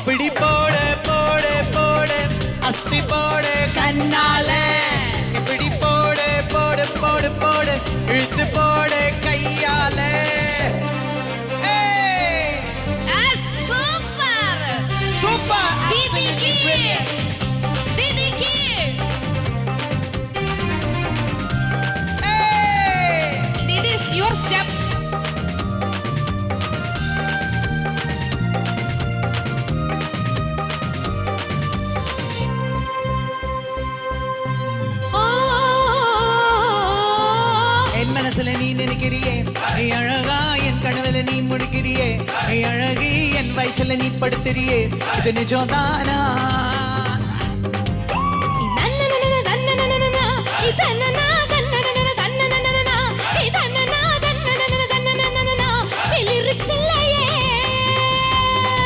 அப்படி போடு போடு போடு அஸ்தி போடு கண்ணால இப்படி போடு போடு போடு போடு இழுத்து போடு கையால சூப்பர் சூப்பர் தீதிக்கு this is your step. என் மனசுல நீ நினைக்கிறியே நீ அழகா என் கனவுல நீ முடிக்கிறியே நீ அழகி என் வயசுல நீ படுத்துறியே இது நிஜம்தானா